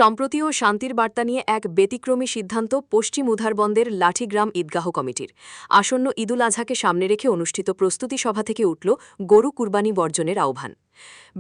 সম্প্রতি ও শান্তির বার্তা নিয়ে এক ব্যতিক্রমী সিদ্ধান্ত পশ্চিম উধারবন্দের লাঠিগ্রাম ঈদগাহ কমিটির। আসন্ন ঈদুল আজহাকে সামনে রেখে অনুষ্ঠিত প্রস্তুতি সভা থেকে উঠল গরু কুরবানি বর্জনের আহ্বান।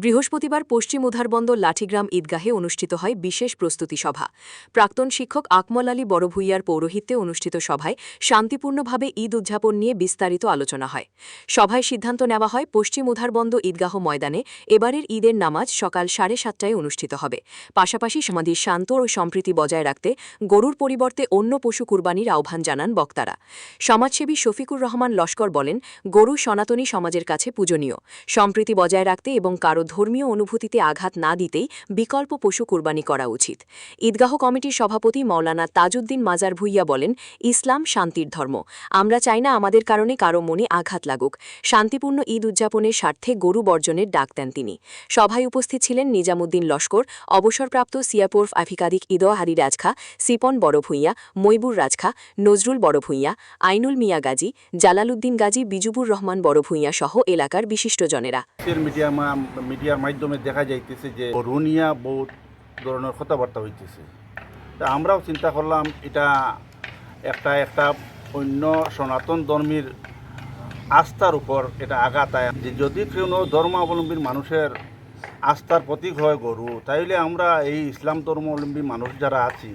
বৃহস্পতিবার পশ্চিম উধারবন্দ লাঠিগ্রাম ঈদগাহে অনুষ্ঠিত হয় বিশেষ প্রস্তুতি সভা। প্রাক্তন শিক্ষক আকমল আলী বড়ভূইয়ার পৌরোহিত্যে অনুষ্ঠিত সভায় শান্তিপূর্ণভাবে ঈদ উদযাপন নিয়ে বিস্তারিত আলোচনা হয়। সভায় সিদ্ধান্ত নেওয়া হয় পশ্চিম উধারবন্দ ঈদগাহ ময়দানে এবারের ঈদের নামাজ সকাল 7:30টায় অনুষ্ঠিত হবে। পাশাপাশি সমাধির শান্ত ও সম্প্রীতি বজায় রাখতে গরুর পরিবর্তে অন্য পশু কুরবানির আহ্বান জানান বক্তারা। সমাজসেবী শফিকুর রহমান লস্কর বলেন, গরু সনাতনী সমাজের কাছে পূজনীয়। সম্প্রীতি বজায় রাখতে এবং কারো ধর্মীয় অনুভূতিতে আঘাত না দিতেই বিকল্প পশু কুরবানি করা উচিত। ঈদগাহ কমিটির সভাপতি মাওলানা তাজউদ্দিন মাজার ভূইয়া বলেন, ইসলাম শান্তির ধর্ম। আমরা চাই না আমাদের কারণে কারো মনে আঘাত লাগুক। শান্তিপূর্ণ ঈদ উদযাপনের স্বার্থে গরু বর্জনের ডাক দেন তিনি। সভায় উপস্থিত ছিলেন নিজামুদ্দিন লস্কর, অবসরপ্রাপ্ত সিয়াপোর্ফ আফিকাদিক ঈদহ হারি রাজখা, সিপন বড়ভূইয়া, মইবুর রাজখা, নজরুল বড়ভূইয়া, আইনুল মিয়া গাজী, জালালউদ্দিন গাজী, বিজুবুর রহমান বড়ভূইয়া সহ এলাকার বিশিষ্টজনেরা। মিডিয়ার মাধ্যমে দেখা যাইতেছে যে গরু নিয়ে বহুত ধরনের কথাবার্তা হইতেছে। তা আমরাও চিন্তা করলাম এটা একটা অন্য সনাতন ধর্মের আস্থার উপর এটা আঘাত আয়, যে যদি কোনো ধর্মাবলম্বীর মানুষের আস্থার প্রতীক হয় গরু, তাইলে আমরা এই ইসলাম ধর্মাবলম্বী মানুষ যারা আছি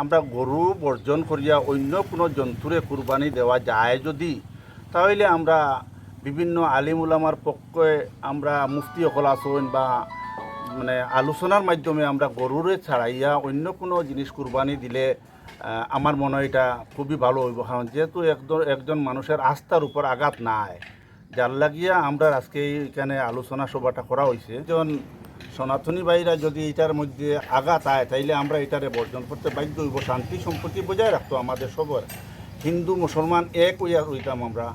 আমরা গরু বর্জন করিয়া অন্য কোনো জন্তুরে কুরবানি দেওয়া যায় যদি, তাহলে আমরা বিভিন্ন আলিম উলামার পক্ষে আমরা মুফতি হল আসন বা আলোচনার মাধ্যমে আমরা গরুরে ছাড়াইয়া অন্য কোনো জিনিস কুরবানি দিলে আমার মনে হয় এটা খুবই ভালো হইব। কারণ যেহেতু একজন মানুষের আস্থার উপর আঘাত নাই, যার লাগিয়া আমরা আজকে এখানে আলোচনা সভাটা করা হয়েছে। যেমন সনাতনী ভাইরা যদি এটার মধ্যে আঘাত আয়, তাইলে আমরা এটারে বর্জন করতে বাধ্য হইব। শান্তি সম্প্রীতি বজায় রাখতো আমাদের সবার, হিন্দু মুসলমান এক হইয়া রইতাম আমরা,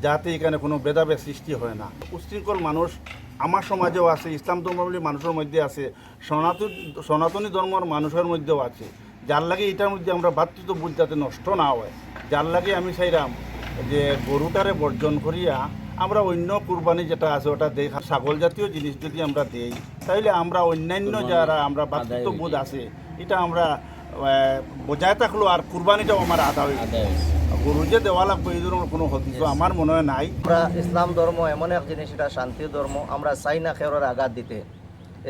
যাতে এখানে কোনো ভেদাভেদ সৃষ্টি হয় না। উশৃঙ্খল মানুষ আমার সমাজেও আছে, ইসলাম ধর্মাবলম্বী মানুষের মধ্যে আছে, সনাতনী ধর্মের মানুষের মধ্যেও আছে। যার লাগে এটার মধ্যে আমরা ভাতৃত্ববোধ যাতে নষ্ট না হয়, যার লাগে আমি চাইলাম যে গরুটারে বর্জন করিয়া আমরা অন্য কুরবানি যেটা আছে ওটা দেই, ছাগল জাতীয় জিনিস যদি আমরা দেই, তাইলে আমরা অন্যান্য যারা আমরা ভাতৃত্ববোধ আছে এটা আমরা বজায় থাকলো, আর কুরবানিটাও আমার আদা হয়ে যাবে। গরু যে দেওয়া লাগবে এই ধরনের কোনো হদিস আমার মনে হয় নাই। আমরা ইসলাম ধর্ম এমন এক জিনিস, এটা শান্তির ধর্ম। আমরা চাই না কেউর আঘাত দিতে।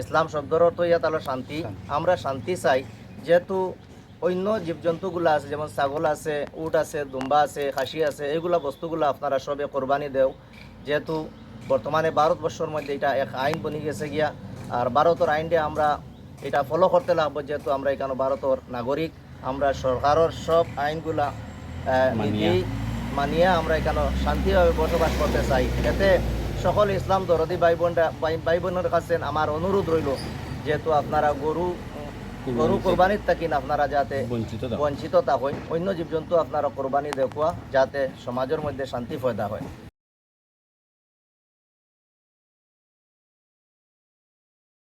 ইসলাম শব্দের অর্থ ইয়া তাহলে শান্তি। আমরা শান্তি চাই। যেহেতু অন্য জীবজন্তুগুলো আছে, যেমন ছাগল আছে, উট আছে, দুম্বা আছে, খাসি আছে, এইগুলা বস্তুগুলো আপনারা সবে কোরবানি দেও। যেহেতু বর্তমানে ভারতবর্ষের মধ্যে এটা এক আইন বনি গেছে গিয়া, আর ভারতের আইনটা আমরা এটা ফলো করতে লাগবো। যেহেতু আমরা এখানে ভারতের নাগরিক, আমরা সরকারের সব আইনগুলা মানিয়ে আমরা এখানে শান্তিভাবে বসবাস করতে চাই। এতে সকল ইসলাম দরদি ভাই বোনের কাছে আমার অনুরোধ রইল, যেহেতু আপনারা গরু কোরবানির থাকেন, আপনারা যাতে বঞ্চিত থাকেন, অন্য জীবজন্তু আপনারা কোরবানি দেখুয়া যাতে সমাজের মধ্যে শান্তি পয়দা হয়।